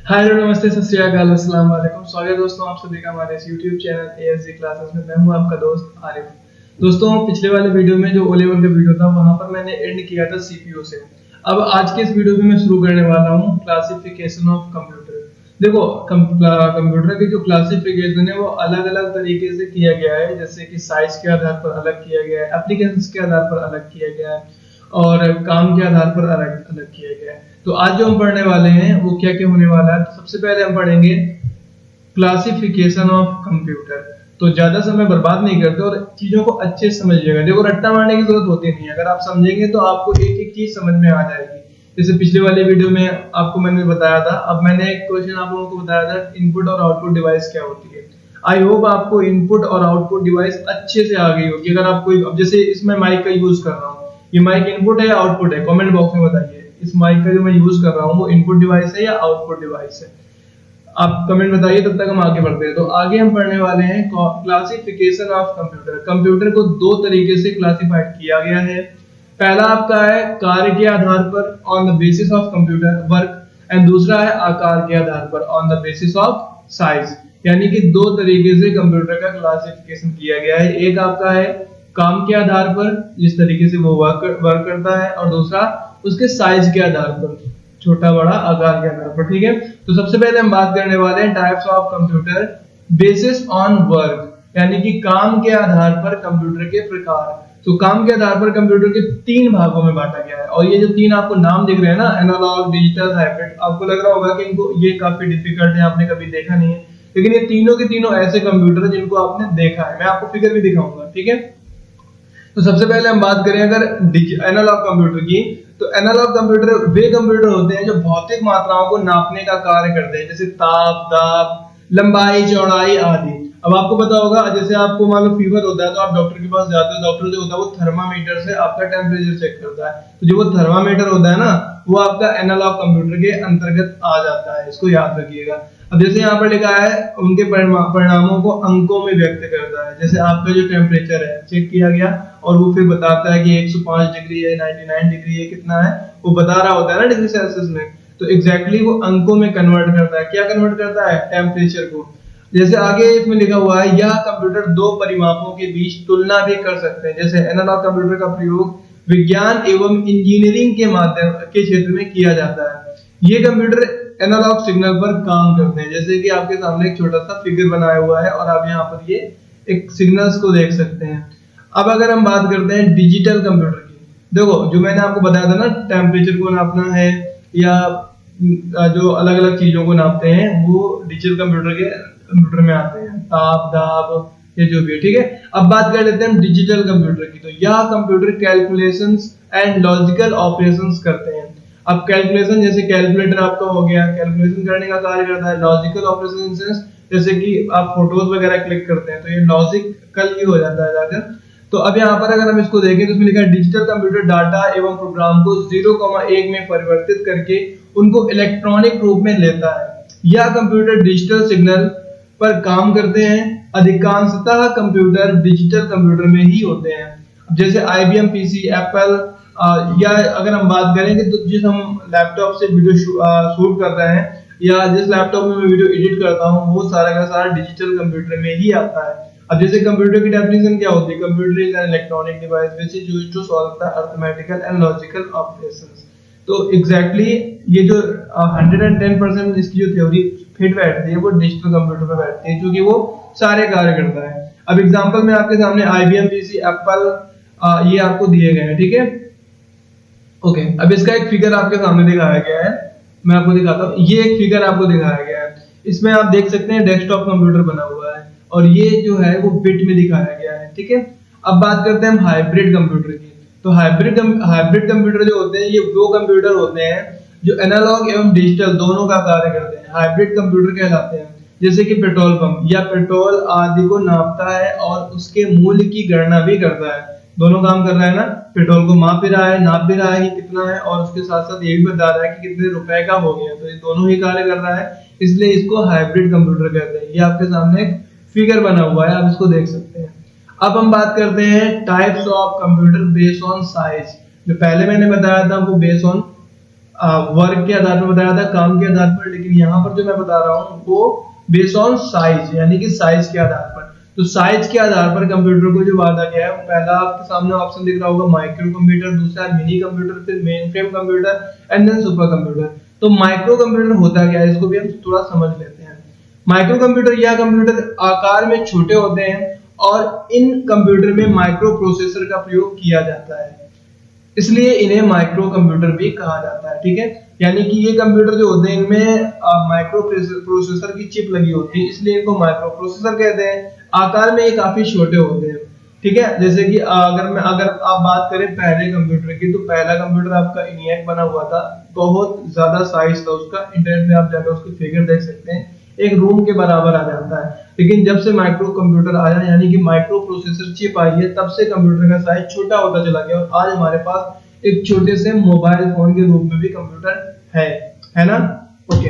हाय नमस्ते सत श्री अकाल अस्सलाम वालेकुम। स्वागत है दोस्तों आप सभी का हमारे इस YouTube चैनल ASG क्लासेस में। मैं हूं आपका दोस्त आरिफ। दोस्तों पिछले वाले वीडियो में जो ओ लेवल का वीडियो था वहां पर मैंने एंड किया था CPU से। अब आज के इस वीडियो में मैं शुरू करने वाला हूं क्लासिफिकेशन ऑफ कंप्यूटर। देखो कंप्यूटर की जो क्लासिफिकेशन है वो अलग अलग तरीके से किया गया है, जैसे कि साइज के आधार पर अलग किया गया है, एप्लीकेशंस के आधार पर अलग किया गया है और काम के आधार पर अलग अलग किया गया है। तो आज जो हम पढ़ने वाले हैं वो क्या क्या होने वाला है। तो सबसे पहले हम पढ़ेंगे क्लासिफिकेशन ऑफ कंप्यूटर। तो ज्यादा समय बर्बाद नहीं करते और चीजों को अच्छे से समझिएगा। देखो रट्टा मारने की जरूरत होती नहीं है, अगर आप समझेंगे तो आपको एक एक चीज समझ में आ जाएगी। जैसे पिछले वाले वीडियो में आपको मैंने बताया था, अब मैंने एक क्वेश्चन आप लोगों को बताया था, इनपुट और आउटपुट डिवाइस क्या होती है। आई होप आपको इनपुट और आउटपुट डिवाइस अच्छे से आ गई होगी। अगर आप कोई, अब जैसे इसमें माइक का यूज कर रहा हूँ, ये माइक इनपुट है या आउटपुट है, कमेंट बॉक्स में बताइए। इस माइक का जो मैं यूज कर रहा हूँ वो इनपुट डिवाइस है या आउटपुट डिवाइस है, आप कमेंट बताइए। तब तक हम आगे बढ़ते हैं। तो आगे हम पढ़ने वाले हैं क्लासिफिकेशन ऑफ कंप्यूटर। कंप्यूटर को दो तरीके से क्लासिफाइड किया गया है। पहला आपका है कार्य के आधार पर, on the basis of computer work, and दूसरा है आकार के आधार पर, on the basis of size. यानी कि दो तरीके से कंप्यूटर का क्लासिफिकेशन किया गया है। एक आपका है काम के आधार पर, जिस तरीके से वो वर्क करता है, और दूसरा उसके साइज के आधार पर, छोटा बड़ा आकार के आधार पर। ठीक है, तो सबसे पहले हम बात करने वाले हैं types of computer basis on work, यानी कि काम के आधार पर कंप्यूटर के प्रकार। तो काम के आधार पर कंप्यूटर के तीन भागों में बांटा गया है, और ये जो तीन आपको नाम दिख रहे हैं ना, एनालॉग, डिजिटल, हाइब्रिड, आपको लग रहा होगा कि इनको ये काफी डिफिकल्ट है, आपने कभी देखा नहीं है, लेकिन ये तीनों के तीनों ऐसे कंप्यूटर हैं जिनको आपने देखा है। मैं आपको फिगर भी दिखाऊंगा। ठीक है, तो सबसे पहले हम बात करें अगर एनालॉग कंप्यूटर की, तो एनालॉग कंप्यूटर वे कंप्यूटर होते हैं जो भौतिक मात्राओं को नापने का कार्य करते हैं, जैसे ताप, दाब, लंबाई, चौड़ाई आदि। अब आपको पता होगा, जैसे आपको मान लो फीवर होता है तो आप डॉक्टर के पास जाते हो, डॉक्टर जो होता है वो थर्मामीटर से आपका टेम्परेचर चेक करता है। तो जो वो थर्मामीटर होता है ना, वो आपका एनालॉग कंप्यूटर के अंतर्गत आ जाता है, इसको याद रखिएगा। अब जैसे यहाँ पर लिखा है, उनके परिणामों को अंकों में व्यक्त करता है। जैसे आपका जो टेम्परेचर है चेक किया गया और वो फिर बताता है कि 105 डिग्री है, 99 डिग्री है, कितना है वो बता रहा होता है ना डिग्री सेल्सियस में। तो एग्जैक्टली वो अंकों में कन्वर्ट करता है। क्या कन्वर्ट करता है? टेम्परेचर को। जैसे आगे इसमें लिखा हुआ है, यह कंप्यूटर दो परिमापों के बीच तुलना भी कर सकते हैं। जैसे एनालॉग कंप्यूटर का प्रयोग विज्ञान एवं इंजीनियरिंग के माध्यम के क्षेत्र में किया जाता है। ये कंप्यूटर एनालॉग सिग्नल पर काम करते हैं। जैसे कि आपके सामने एक छोटा सा फिगर बनाया हुआ है और आप यहाँ पर ये एक सिग्नल्स को देख सकते हैं। अब अगर हम बात करते हैं डिजिटल कंप्यूटर की, देखो जो मैंने आपको बताया था ना, टेम्परेचर को नापना है या जो अलग अलग चीजों को नापते हैं, वो डिजिटल कंप्यूटर में आते हैं, ताप, दाब, ये जो भी है। ठीक है, अब बात कर लेते हैं डिजिटल कंप्यूटर की। तो यह computer calculations and logical operations करते हैं। अब कैलकुलेशन, जैसे कैलकुलेटर आपका हो गया, कैलकुलेशन करने का कार्य करता है। लॉजिकल ऑपरेशन इन सेंस, जैसे कि आप फोटोज वगैरह क्लिक करते हैं तो ये लॉजिकल ही हो जाता है जाकर। तो अब यहाँ पर अगर हम इसको देखें तो इसमें लिखा है डिजिटल कंप्यूटर डाटा एवं प्रोग्राम को 0,1 में परिवर्तित करके उनको इलेक्ट्रॉनिक रूप में लेता है। यह कंप्यूटर डिजिटल सिग्नल पर काम करते हैं। अधिकांशतः कंप्यूटर डिजिटल कंप्यूटर में ही होते हैं। जैसे IBM PC, एप्पल, या अगर हम बात करेंगे तो जिस हम लैपटॉप से वीडियो शूट कर रहे हैं या जिस लैपटॉप में मैं वीडियो एडिट करता हूँ, वो सारा का सारा डिजिटल कंप्यूटर में ही आता है। अब जैसे कंप्यूटर की डेफिनेशन क्या होती है? Computer is an electronic device which is used to solve the arithmetical and logical operations. तो एग्जैक्टली ये जो 110% इसकी जो थ्योरी फिट बैठती है वो डिजिटल कंप्यूटर पे बैठती है, क्योंकि वो सारे कार्य करता है। अब एग्जांपल में आपके सामने IBM PC, एप्पल, ये आपको दिए गए हैं। ठीक है, ओके, अब इसका एक फिगर आपके सामने दिखाया गया है, मैं आपको दिखाता हूँ। ये एक फिगर आपको दिखाया गया है, इसमें आप देख सकते हैं डेस्कटॉप कंप्यूटर बना हुआ है और ये जो है वो बिट में दिखाया गया है। ठीक है, अब बात करते हैं हम हाइब्रिड कंप्यूटर की। तो हाइब्रिड कंप्यूटर जो होते हैं, ये वो कंप्यूटर होते हैं जो एनालॉग एवं डिजिटल दोनों का कार्य करते हैं। हाइब्रिड कंप्यूटर कहलाते हैं। जैसे कि पेट्रोल पंप या पेट्रोल आदि को नापता है और उसके मूल्य की गणना भी करता है। दोनों काम कर रहा है ना, पेट्रोल को माप भी रहा है, नाप भी रहा है कि कितना है, और उसके साथ साथ ये भी बता रहा है कि कितने रुपए का हो गया। तो ये दोनों ही कार्य कर रहा है, इसलिए इसको हाइब्रिड कंप्यूटर कहते हैं। ये आपके सामने एक फिगर बना हुआ है, आप इसको देख सकते हैं। अब हम बात करते हैं types of computer based on size. जो पहले मैंने बताया था वो बेस्ड ऑन वर्क के आधार पर बताया था, काम के आधार पर, लेकिन यहाँ पर जो मैं बता रहा हूँ वो बेस्ड ऑन साइज, यानी कि साइज के आधार पर। तो साइज के आधार पर कंप्यूटर को जो बांटा गया है, पहला आपके सामने ऑप्शन दिख रहा होगा माइक्रो कंप्यूटर, दूसरा मिनी कंप्यूटर, फिर main frame computer and then super computer. तो माइक्रो कंप्यूटर होता क्या है, इसको भी हम थोड़ा समझ लेते हैं। माइक्रो कंप्यूटर या कंप्यूटर आकार में छोटे होते हैं और इन कंप्यूटर में माइक्रो प्रोसेसर का प्रयोग किया जाता है, इसलिए इन्हें माइक्रो कंप्यूटर भी कहा जाता है। ठीक है, यानी कि ये कंप्यूटर जो होते हैं इनमें माइक्रो प्रोसेसर की चिप लगी होती है, इसलिए इनको माइक्रो प्रोसेसर कहते हैं। आकार में ये काफी छोटे होते हैं। ठीक है, जैसे कि अगर आप बात करें पहले कंप्यूटर की, तो पहला कंप्यूटर आपका ENIAC बना हुआ था, बहुत ज्यादा साइज था उसका, इंटरनेट में आप जाकर उसकी फिगर देख सकते हैं, एक रूम के बराबर आ जाता है। लेकिन जब से माइक्रो कंप्यूटर आया, यानी कि माइक्रो प्रोसेसर चिप आई है, तब से कंप्यूटर का साइज छोटा होता चला गया और आज हमारे पास एक छोटे से मोबाइल फोन के रूप में भी कंप्यूटर है ना। ओके,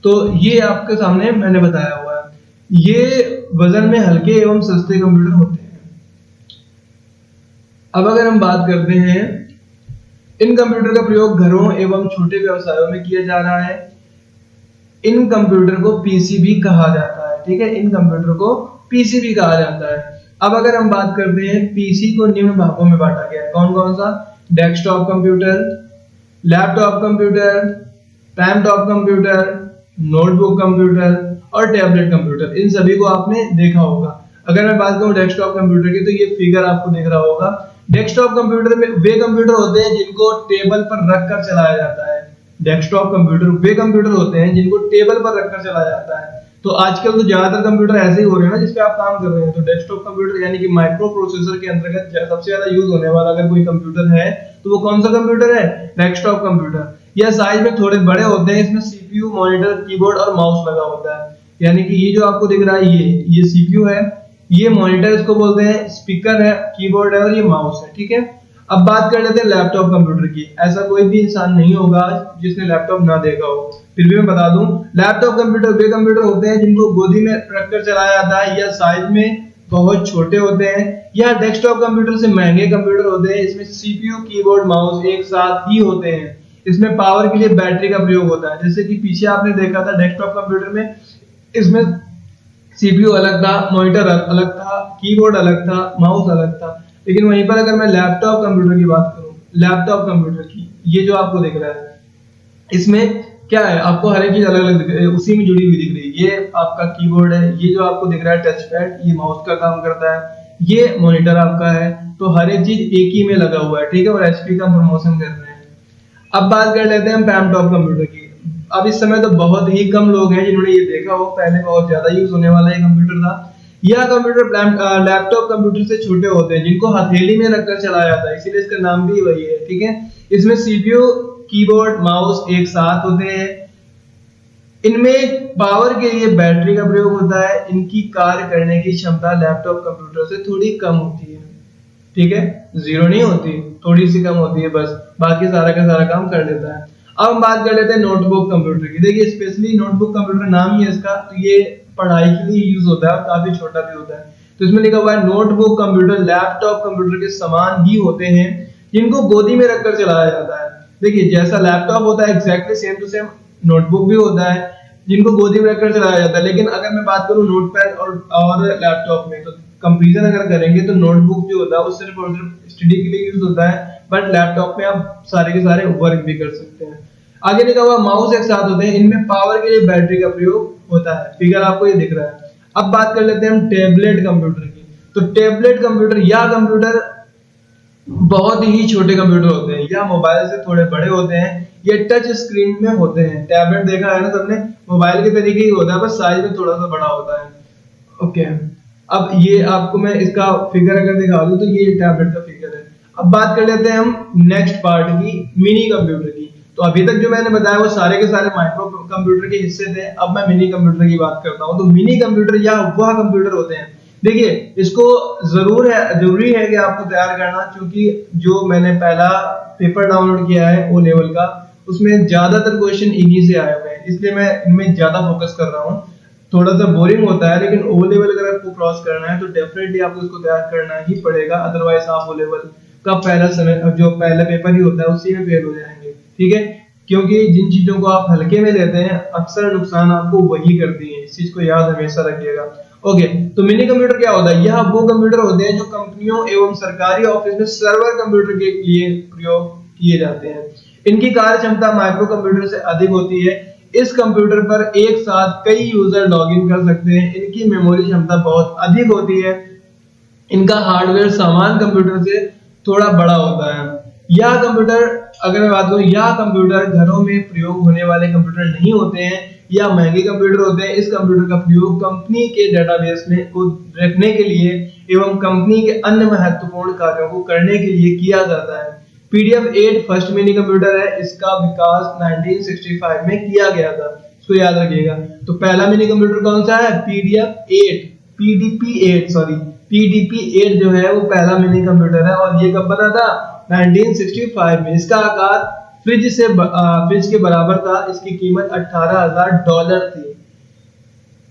तो ये आपके सामने मैंने बताया हुआ है। ये वजन में हल्के एवं सस्ते कंप्यूटर होते हैं। अब अगर हम बात करते हैं, इन कंप्यूटर का प्रयोग घरों एवं छोटे व्यवसायों में किया जा रहा है। इन कंप्यूटर को पीसी भी कहा जाता है। ठीक है, इन कंप्यूटर को पीसी भी कहा जाता है। अब अगर हम बात करते हैं, पीसी को निम्न भागों में बांटा गया है। कौन कौन सा? Desktop computer, laptop computer, palmtop computer, notebook computer और टैबलेट कंप्यूटर। इन सभी को आपने देखा होगा। अगर मैं बात करूं डेस्कटॉप कंप्यूटर की, तो ये फिगर आपको दिख रहा होगा। डेस्कटॉप कंप्यूटर में वे कंप्यूटर होते हैं जिनको टेबल पर रखकर चलाया जाता है। डेस्कटॉप कंप्यूटर वे कंप्यूटर होते हैं जिनको टेबल पर रखकर चलाया जाता है। तो आजकल तो ज्यादातर कंप्यूटर ऐसे ही हो रहे हैं ना, जिसपे आप काम कर रहे हैं। तो डेस्कटॉप कंप्यूटर यानी कि माइक्रो प्रोसेसर के अंतर्गत सबसे ज्यादा यूज होने वाला अगर कोई कंप्यूटर है, तो वो कौन सा कंप्यूटर है? Desktop computer. यह साइज में थोड़े बड़े होते हैं, इसमें सीपीयू, मॉनिटर, कीबोर्ड और माउस लगा होता है। यानी कि ये जो आपको दिख रहा है, ये सीपीयू है, ये मॉनिटर इसको बोलते हैं, स्पीकर है, कीबोर्ड है और ये माउस है। ठीक है, अब बात कर लेते हैं लैपटॉप कंप्यूटर की। ऐसा कोई भी इंसान नहीं होगा जिसने लैपटॉप ना देखा हो, फिर भी मैं बता दूं, लैपटॉप कंप्यूटर वे कंप्यूटर होते हैं जिनको गोदी में रखकर चलाया जाता है, या साइज में बहुत छोटे होते हैं, या डेस्कटॉप कंप्यूटर से महंगे कंप्यूटर होते हैं। इसमें सीपीयू, कीबोर्ड, माउस एक साथ ही होते हैं। इसमें पावर के लिए बैटरी का प्रयोग होता है। जैसे कि पीछे आपने देखा था डेस्कटॉप कंप्यूटर में, इसमें सीपीयू अलग था, मॉनिटर अलग था, कीबोर्ड अलग था, माउस अलग था। लेकिन वहीं पर अगर मैं लैपटॉप कंप्यूटर की बात करूं, लैपटॉप कंप्यूटर की, ये जो आपको दिख रहा है, इसमें क्या है, आपको हर एक चीज अलग अलग उसी में जुड़ी हुई दिख रही है। ये आपका कीबोर्ड है, ये जो आपको दिख रहा है टच पैड, ये माउस का काम करता है, ये मॉनिटर आपका है। तो हर एक चीज एक ही में लगा हुआ है। ठीक है, और एचपी का प्रमोशन कर रहे हैं। अब बात कर लेते हैं हम पैमटॉप कंप्यूटर की। अब इस समय तो बहुत ही कम लोग हैं जिन्होंने ये देखा हो, पहले बहुत ज्यादा यूज होने वाला ये कंप्यूटर था। यह कंप्यूटर लैपटॉप कंप्यूटर से छोटे होते हैं, जिनको हथेली में रखकर चलाया जाता है, इसीलिए इसका नाम भी वही है। ठीक है, इसमें सीपीयू, कीबोर्ड, माउस एक साथ होते हैं। इनमें पावर के लिए बैटरी का प्रयोग होता है। इनकी कार्य करने की क्षमता लैपटॉप कंप्यूटर से थोड़ी कम होती है। ठीक है, जीरो नहीं होती, थोड़ी सी कम होती है बस, बाकी सारा का सारा काम कर लेता है। अब हम बात कर लेते हैं नोटबुक कंप्यूटर की। देखिए, स्पेशली नोटबुक कंप्यूटर नाम ही है इसका, तो ये पढ़ाई के लिए यूज होता है और काफी छोटा भी होता है। तो इसमें लिखा हुआ है नोटबुक कंप्यूटर लैपटॉप कंप्यूटर के समान ही होते हैं, जिनको गोदी में रखकर चलाया जाता है। देखिए, जैसा लैपटॉप होता है exactly same to same notebook भी होता है, जिनको गोदी में रखकर चलाया जाता है। लेकिन अगर मैं बात करूं नोटपैड और लैपटॉप में, तो कंपैरिजन अगर करेंगे तो नोटबुक जो होता है वो सिर्फ और सिर्फ स्टडी के लिए यूज होता है, बट लैपटॉप में आप सारे के सारे वर्क भी कर सकते हैं। आगे लिखा हुआ माउस एक साथ होते हैं, इनमें पावर के लिए बैटरी का प्रयोग होता है। फिगर आपको ये दिख रहा है। अब बात कर लेते हैं हम टैबलेट कंप्यूटर की। तो टैबलेट कंप्यूटर या कंप्यूटर बहुत ही छोटे कंप्यूटर होते हैं, या मोबाइल से थोड़े बड़े होते हैं, ये टच स्क्रीन में होते हैं। टैबलेट देखा है ना सबने, मोबाइल के तरीके ही होता है, बस साइज में थोड़ा सा बड़ा होता है। ओके, अब ये आपको मैं इसका फिगर अगर दिखा दूं, तो ये टैबलेट का फिगर है। अब बात कर लेते हैं हम नेक्स्ट पार्ट की, मिनी कंप्यूटर की। तो अभी तक जो मैंने बताया वो सारे के सारे माइक्रो कंप्यूटर के हिस्से थे। अब मैं मिनी कंप्यूटर की बात करता हूँ। तो मिनी कंप्यूटर या वह कंप्यूटर होते हैं, देखिए इसको जरूरी है कि आपको तैयार करना, क्योंकि जो मैंने पहला पेपर डाउनलोड किया है ओ लेवल का, उसमें ज्यादातर क्वेश्चन इन्हीं से आए हुए हैं, इसलिए मैं इनमें ज्यादा फोकस कर रहा हूँ। थोड़ा सा बोरिंग होता है, लेकिन ओ लेवल अगर आपको क्रॉस करना है तो डेफिनेटली आपको इसको तैयार करना ही पड़ेगा, अदरवाइज आप ओ लेवल का पहला समय जो पहला पेपर ही होता है उसी में फेल हो जाएंगे। ठीक है, क्योंकि जिन चीजों को आप हल्के में लेते हैं अक्सर नुकसान आपको वही करती है, इस चीज को याद हमेशा रखिएगा। ओके, तो मिनी कंप्यूटर क्या होता है? यह वो कंप्यूटर होते हैं जो कंपनियों एवं सरकारी ऑफिस में सर्वर कंप्यूटर के लिए प्रयोग किए जाते हैं। इनकी कार्य क्षमता माइक्रो कंप्यूटर से अधिक होती है। इस कंप्यूटर पर एक साथ कई यूजर लॉगिन कर सकते हैं। इनकी मेमोरी क्षमता बहुत अधिक होती है। इनका हार्डवेयर सामान्य कंप्यूटर से थोड़ा बड़ा होता है। यह कंप्यूटर, अगर मैं बात करूं, यह कंप्यूटर घरों में प्रयोग होने वाले कंप्यूटर नहीं होते हैं या महंगे कंप्यूटर होते हैं। इस कंप्यूटर का प्रयोग कंपनी के डेटाबेस में को रखने के लिए एवं कंपनी के अन्य महत्वपूर्ण कार्यों को करने के लिए किया जाता है। PDF-8 फर्स्ट मिनी कंप्यूटर है। इसका विकास 1965 में किया गया था, इसको याद रखिएगा। तो पहला मिनी कंप्यूटर कौन सा है? PDP-8 जो है वो पहला मिनी कंप्यूटर है और ये कब बना था? 1965 में। इसका आकार फ्रिज के बराबर था। इसकी कीमत $18,000 थी।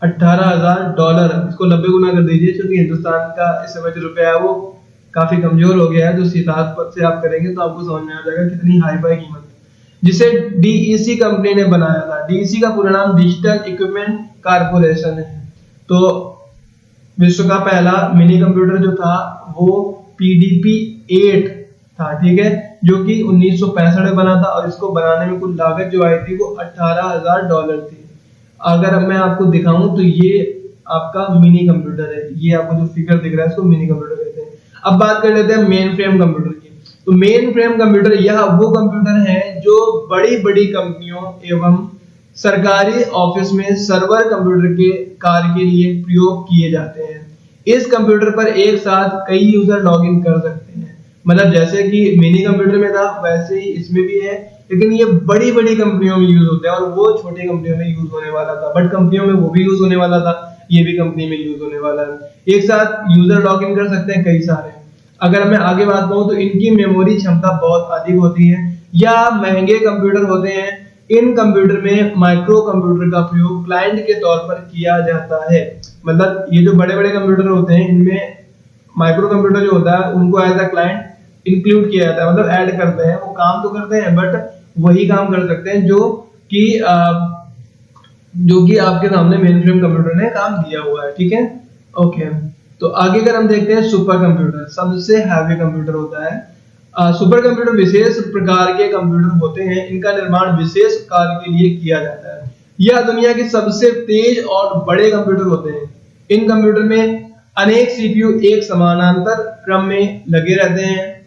$18,000। इसको 90 गुना कर दीजिए, क्योंकि हिंदुस्तान का इस समय जो रुपया है वो काफी कमजोर हो गया है। तो सीधात पद से आप करेंगे तो आपको समझ में आ जाएगा कितनी हाई फाई कीमत है, जिसे DEC कंपनी ने बनाया था। DEC का पूरा नाम डिजिटल इक्विपमेंट कारपोरेशन है। तो विश्व का पहला मिनी कंप्यूटर जो था वो PDP-8 था, ठीक है, जो कि 1965 में बना था और इसको बनाने में कुल लागत जो आई थी वो $18,000 थी। अगर मैं आपको दिखाऊं तो ये आपका मिनी कंप्यूटर है। ये आपको जो फिगर दिख रहा है इसको मिनी कंप्यूटर कहते हैं। अब बात कर लेते हैं मेन फ्रेम कंप्यूटर की। तो मेन फ्रेम कंप्यूटर यह वो कंप्यूटर है जो बड़ी बड़ी कंपनियों एवं सरकारी ऑफिस में सर्वर कंप्यूटर के कार्य के लिए प्रयोग किए जाते हैं। इस कंप्यूटर पर एक साथ कई यूजर लॉगिन कर सकते हैं। मतलब जैसे कि मिनी कंप्यूटर में था वैसे ही इसमें भी है, लेकिन ये बड़ी बड़ी कंपनियों में यूज होता है और वो छोटी कंपनियों में यूज होने वाला था। बट कंपनियों में वो भी यूज होने वाला था, ये भी कंपनी में यूज होने वाला है। एक साथ यूजर लॉगिन कर सकते हैं कई सारे। अगर मैं आगे बात करूं तो इनकी मेमोरी क्षमता बहुत अधिक होती है। या महंगे कंप्यूटर होते हैं। इन कंप्यूटर में माइक्रो कंप्यूटर का प्रयोग क्लाइंट के तौर पर किया जाता है। मतलब ये जो बड़े बड़े कंप्यूटर होते हैं इनमें माइक्रो कंप्यूटर जो होता है उनको एज अ क्लाइंट इंक्लूड किया जाता है, मतलब ऐड करते हैं। वो काम तो करते हैं बट वही काम कर सकते हैं जो कि आपके सामने मेन फ्रेम कंप्यूटर ने काम दिया हुआ है, ठीक है। ओके, तो आगे अगर हम देखते हैं सुपर कंप्यूटर, सबसे हैवी कंप्यूटर होता है। सुपर कंप्यूटर विशेष प्रकार के कंप्यूटर होते हैं। इनका निर्माण विशेष कार्य के लिए किया जाता है। यह दुनिया के सबसे तेज और बड़े कंप्यूटर होते हैं। इन कंप्यूटर में अनेक CPU एक समानांतर क्रम में लगे रहते हैं,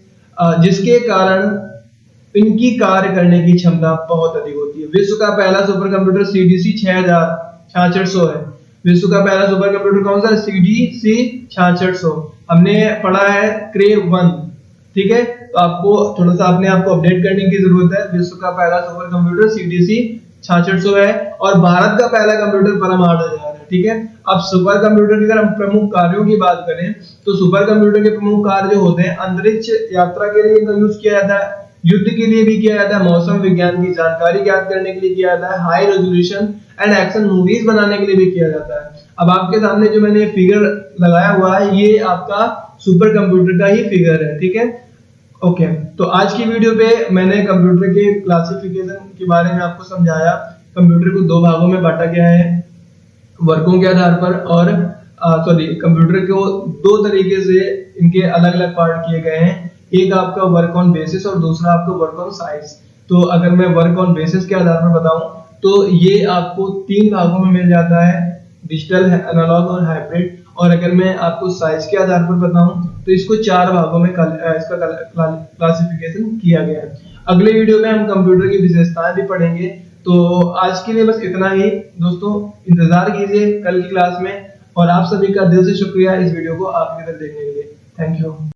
जिसके कारण इनकी कार्य करने की क्षमता बहुत अधिक होती है। विश्व का पहला सुपर कंप्यूटर CDC 6600 है। विश्व का पहला सुपर कंप्यूटर कौन सा है? CDC 6600। हमने पढ़ा है क्रे 1, ठीक है। तो आपको थोड़ा सा अपने आप को अपडेट करने की जरूरत है। विश्व का पहला सुपर कंप्यूटर CDC 6600 है और भारत का पहला कंप्यूटर परम 8000 है, ठीक है। अब सुपर कंप्यूटर की अगर हम प्रमुख कार्यों की बात करें तो सुपर कंप्यूटर के प्रमुख कार्य जो होते हैं, अंतरिक्ष यात्रा के लिए इनका यूज किया जाता है, युद्ध के लिए भी किया जाता है, मौसम विज्ञान की जानकारी ज्ञात करने के लिए किया जाता है, high resolution and action movies बनाने के लिए भी किया जाता है। अब आपके सामने जो मैंने फिगर लगाया हुआ है ये आपका सुपर कंप्यूटर का ही फिगर है, ठीक है। ओके, तो आज की वीडियो पे मैंने कंप्यूटर के क्लासिफिकेशन के बारे में आपको समझाया। कंप्यूटर को दो भागों में बांटा गया है, वर्कों के आधार पर, और कंप्यूटर को दो तरीके से इनके अलग अलग पार्ट किए गए हैं। एक आपका वर्क ऑन बेसिस और दूसरा आपका वर्क ऑन साइज। तो अगर मैं वर्क ऑन बेसिस के आधार पर बताऊं तो ये आपको 3 भागों में मिल जाता है, डिजिटल, एनालॉग और हाइब्रिड। और अगर मैं आपको साइज के आधार पर बताऊं तो इसको 4 भागों में इसका क्लासिफिकेशन किया गया है। अगले वीडियो में हम कंप्यूटर की विशेषताएं भी पढ़ेंगे। तो आज के लिए बस इतना ही दोस्तों, इंतजार कीजिए कल की क्लास में। और आप सभी का दिल से शुक्रिया इस वीडियो को आखिरी तक देखने के लिए। Thank you.